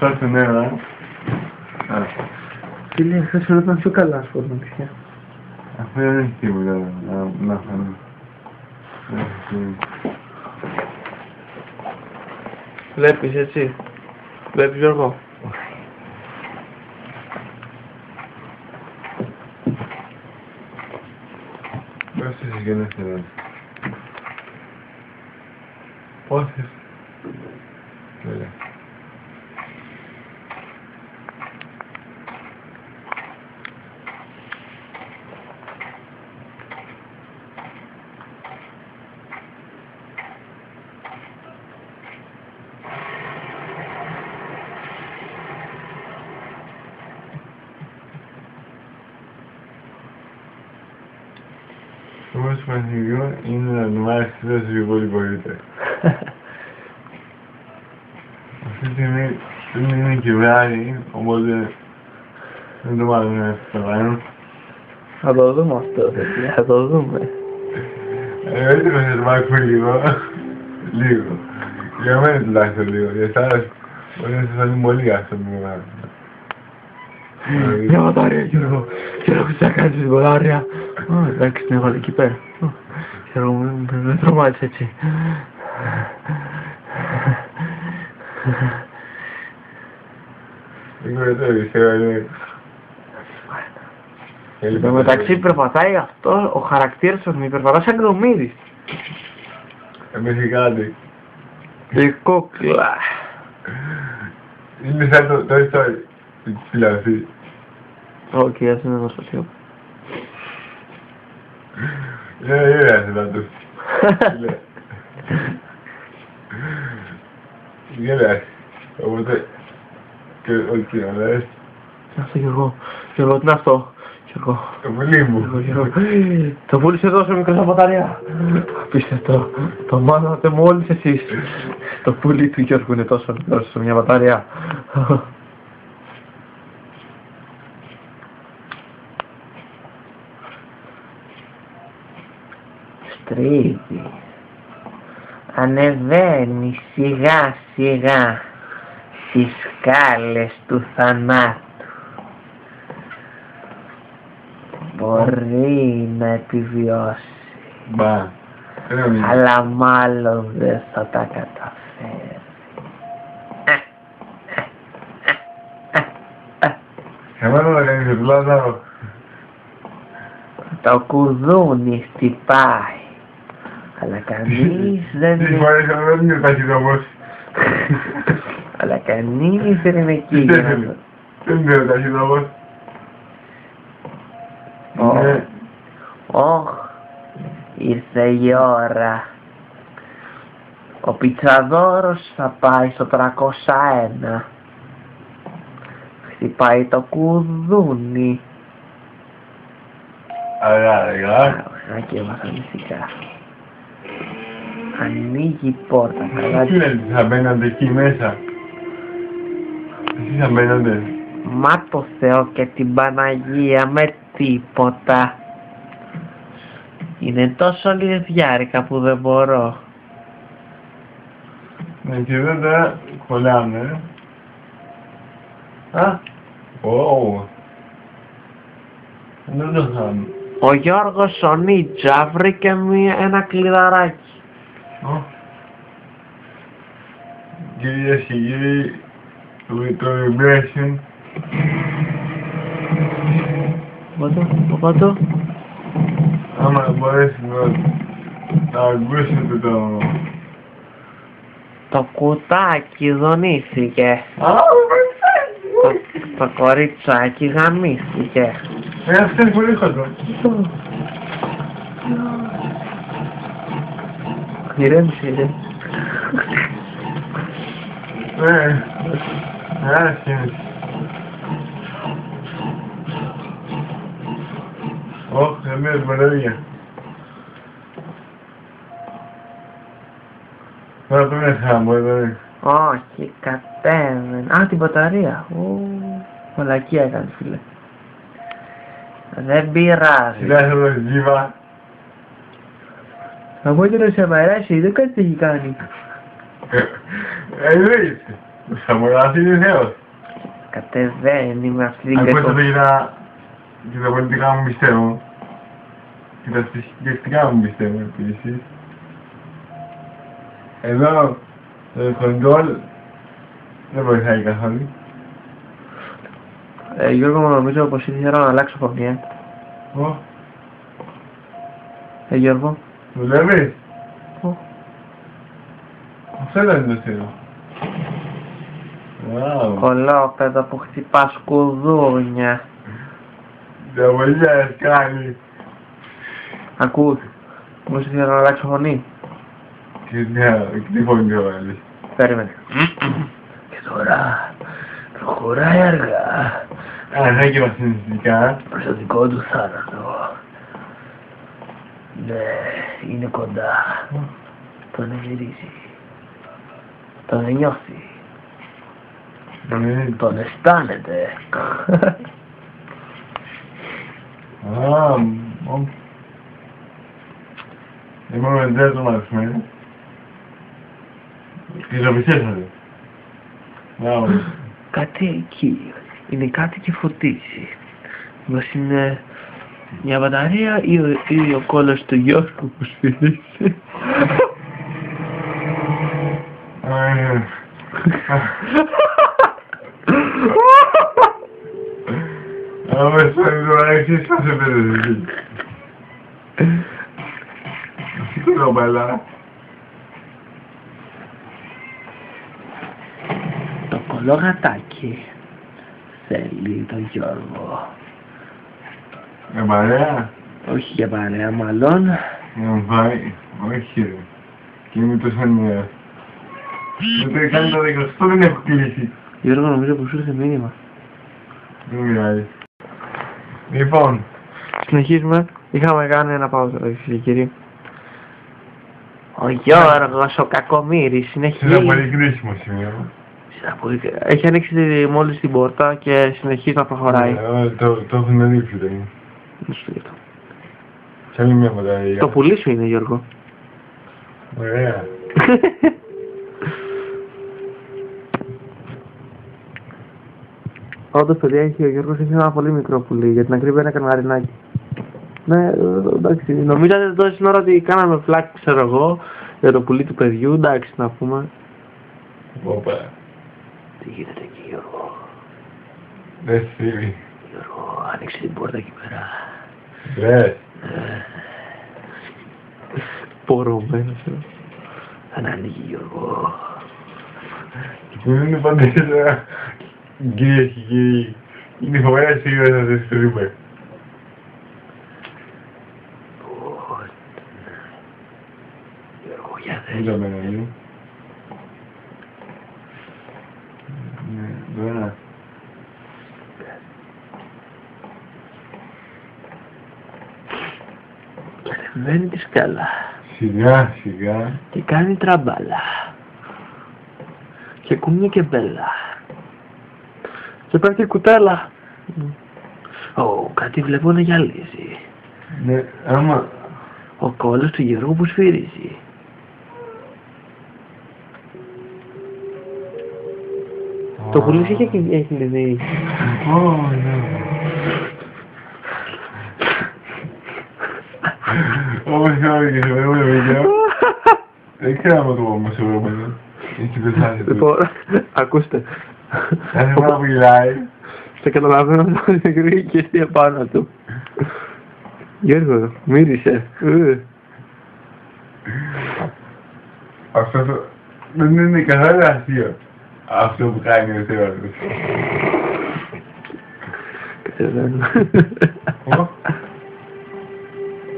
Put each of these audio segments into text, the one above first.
αυτά στον αέρα. Φίλε, χθες φαινόταν πιο καλά, ας πούμε, πια. Αυτό δεν έχει τίποτα να φανεί. Βλέπεις, έτσι. Βλέπεις, Γιώργο. Πόσες συγγενές θέλετε. Πόσες. Ωραία. Το μόνο σημαντικό είναι να νομάζεις όσο πιο πολύ μπορείτε. Αυτή τη στιγμή δεν είναι και βράδυ, οπότε δεν το μάθουμε στο παρόν. Θα το δούμε αυτό, θα το δούμε. Δεν το θα το μάθουμε λίγο. Λίγο. Για μένα τουλάχιστον λίγο. Για εσάς μπορεί να σας φανεί πολύ άσχημο. Μια μπαταρία, Γιώργο. Γιώργο, τι θα κάνεις την μπαταρία. Εντάξει, την έβαλε εκεί πέρα. Γιώργο, με τρομάτισε έτσι. Δεν κορετεύεις, έβαλε. Εν τω μεταξύ περπατάει αυτό, ο χαρακτήρας του με περπατάει σαν κρομίδης. Εμείς κάτι. Η κούκλα. Είναι σαν το Toy Story. Τη φυλαχθεί. Όχι, ας είναι ένα σωσίο. Γέλασε πάντως. Γέλασε. Οπότε και όχι να λες. Τι είναι αυτό, Γιώργο. Γιώργο, τι είναι αυτό. Γιώργο. Το πουλί μου. Το πούλησε τόσο μικρό σαν μπαταρία. Απίστευτο. Το μάθατε μόλις εσείς. Το πουλί του Γιώργου είναι τόσο μικρό σε μια μπαταρία. Στρίβει. Ανεβαίνει σιγά σιγά στις σκάλες του θανάτου. Μπορεί να επιβιώσει, Μπα. αλλά μάλλον δεν θα τα καταφέρει. Εμένα να κάνεις το πλάτανο. Το κουδούνι χτυπάει, αλλά κανείς δεν Τις είναι... φορές δεν είναι ταχυδρομός. Αλλά κανείς δεν είναι εκεί. Δεν είναι ταχυδρομός. Ωχ, ήρθε η ώρα. Ο πιτσαδόρος θα πάει στο 301. Χτυπάει το κουδούνι. Αργά. Αργά και βασανιστικά. Ανοίγει η πόρτα. Τι λέτε, θα μπαίνατε εκεί μέσα. Εσείς θα μπαίνατε. Μα το Θεό και την Παναγία με τίποτα. Είναι τόσο λιδιάρικα που δεν μπορώ. Ναι, και εδώ τώρα κολλάμε. Δεν το χάνω. Ο Γιώργος ο Νίτζα βρήκε ένα κλειδαράκι. Κυρίες και κύριοι, το vibration. Πάτω. Άμα μπορέσετε να ακούσετε Το κουτάκι δονήθηκε. Το κοριτσάκι γαμίστηκε. Αυτό είναι πολύ χοντρό. Ηρέμησε. Άσχημες. Ωχ, εμείς μπαταρία. Τώρα πρέπει να χάμω εδώ. Όχι, κατέβαινε. Α, την μπαταρία. Μαλακία έκανε, φίλε. Δεν πειράζει. Κοιτάξτε εδώ τζίβα. Από εκεί να σε μαράσει, δεν κάτι τι έχει κάνει. Εννοείται. Ο Σαμοράς είναι Θεός. Κατεβαίνει με αυτή την Ακούσατε και τα πολιτικά μου πιστεύω. Και τα θρησκευτικά μου πιστεύω επίσης. Εδώ το κοντρόλ δεν βοηθάει καθόλου. Γιώργο, μου νομίζω πως ήρθε η ώρα να αλλάξω φωνή, Γιώργο. Δουλεύεις? Αυτό ήταν το θέλω. Κολόπεδο που χτυπά σκουδούνια. Τα βολιά σκάλι. Ακούς, μου ήρθε η ώρα να αλλάξω φωνή. Και τι φωνή το βάλεις? Περίμενε. Και τώρα προχωράει αργά. Αργά και βασιλιστικά. Προς το δικό του θάνατο. Ναι, είναι κοντά. Τον γυρίζει. Τον νιώθει. Τον αισθάνεται. Είμαι με τέτοιο μαθημένο. Τι ζωμισέσατε. Κάτι εκεί. Είναι κάτι και φωτίζει. Μήπως είναι μια μπαταρία ή ο κόλλος του Γιώργου που σφυρίζει. Άμεσα τώρα έχεις θα σε πέτες. Τι το μπαλά. Το κολόγατάκι θέλει τον Γιώργο. Για παρέα. Όχι για παρέα μάλλον. Να πάει. Όχι ρε. Και είμαι τόσο νέα. Ούτε κάνει το 20 δεν έχω κλείσει. Γιώργο, νομίζω πως ήρθε μήνυμα. Δεν μοιάζει. Λοιπόν. Συνεχίζουμε. Είχαμε κάνει ένα παύζο, φίλοι και κύριοι. Ο Γιώργος, ο κακομοίρης, συνεχίζει. Σε ένα πολύ κρίσιμο σημείο. Έχει ανοίξει μόλις την πόρτα και συνεχίζει να προχωράει. Το έχουν ανοίξει δεν είναι. Κι άλλη μια μπαταρία. Το πουλί σου είναι, Γιώργο. Ωραία. Όντως, παιδιά, ο Γιώργος έχει ένα πολύ μικρό πουλί, για την ακρίβεια ένα καναρινάκι. Ναι, εντάξει, νομίζατε τώρα στην ώρα ότι κάναμε φλάκ, ξέρω εγώ, για το πουλί του παιδιού, εντάξει, να πούμε. Όπα. Τι γίνεται εκεί, Γιώργο? Δεν στείλει. Γιώργο, άνοιξε την πόρτα εκεί πέρα. Λες. Πορωμένος. Δεν ανοίγει, Γιώργο. Που είναι παντές κυρίες και κύριοι. Είναι φοβερά σίγουρα να σας στείλουμε. Γιώργο, για δες. Είδαμε να είναι. Ναι, τώρα. Κατεβαίνει τη σκάλα. Σιγά σιγά. Και κάνει τραμπάλα. Και κουνεί και μπέλα. Και πάει και κουτέλα. Κάτι βλέπω να γυαλίζει. Ναι, άμα. Ο κόλλος του Γιώργου που σφυρίζει. Το πουλί έχει κλειδί. Ναι. Όπως είχαμε και σε προηγούμενο βίντεο. Δεν ξέραμε το όμως σε προηγούμενο. Έχει πεθάνει. Λοιπόν, ακούστε. Κάθε φορά που γυλάει. Σε καταλαβαίνω να είναι και εσύ επάνω του. Γιώργο, μύρισε. Αυτό το... δεν είναι καθόλου αστείο. Αυτό που κάνει ο Θεός. Καταλαβαίνω.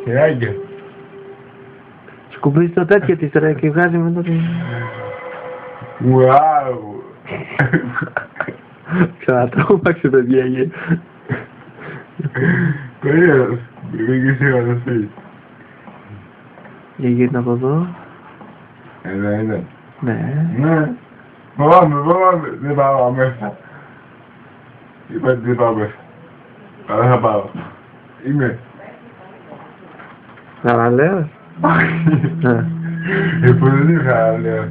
Χειράκια. Σκουμπίζει το τέτοιο της ρε και βγάζει μετά την... Ουάου. Ξανατρόμαξε παιδιά γε. Περίεργος. Μην και σίγουρα το σπίτι. Για γύρνα από εδώ. Εδώ είναι. Ναι. Ναι. Φοβάμαι. Δεν πάω μέσα. Είπα ότι δεν πάω μέσα. Αλλά θα πάω. Είμαι. Χαραλέος. Που δεν είμαι χαραλέος.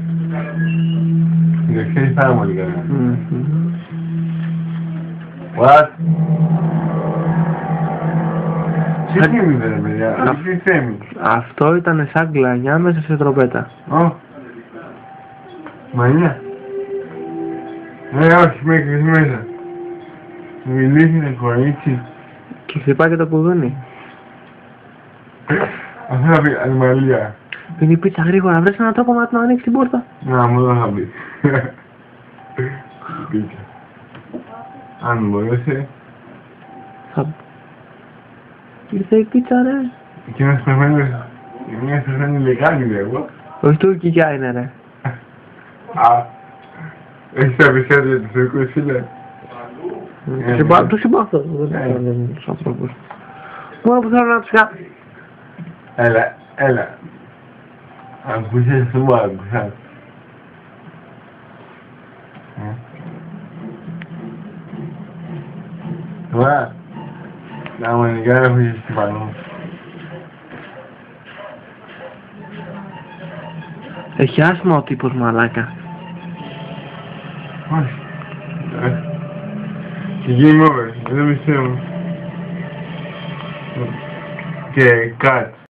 Δεν ξέρεις πάρα πολύ καλά. Μμμ. What? Τι θέμητε ρε παιδιά, τι θέμη. Αυτό ήταν σαν κλανιά μέσα σε τροπέτα. Ω. Μα είναι. Ναι, όχι, με έκλεισες μέσα. Μιλήσετε κορίτσι. Και χτυπά και το κουδούνι. Αυτό θα πει ανημαλία. Πίνει πίτσα γρήγορα, βρες έναν τρόπο να ανοίξει την πόρτα. Να, μου δεν θα πει. Πίτσα. Αν μπορούσε. Θα... Ήρθε η πίτσα ρε. Εκείνος πεθαίνει. Μια πεθαίνει λεκάνη εγώ. Όχι του κικιά είναι ρε. Α. Έχεις τα πιστέψει τους δικούς φίλε. Τους συμπάθω, δεν είναι τους ανθρώπους. Μόνο που θέλω να τους κάνω. Έλα. Ακούσες το μου, άκουσα. Τώρα, να μου νικάνε να φύγεις στην πάνω. Έχει άσθμα ο τύπος μαλάκα. Όχι. Και game over, δεν πιστεύω. Και cut.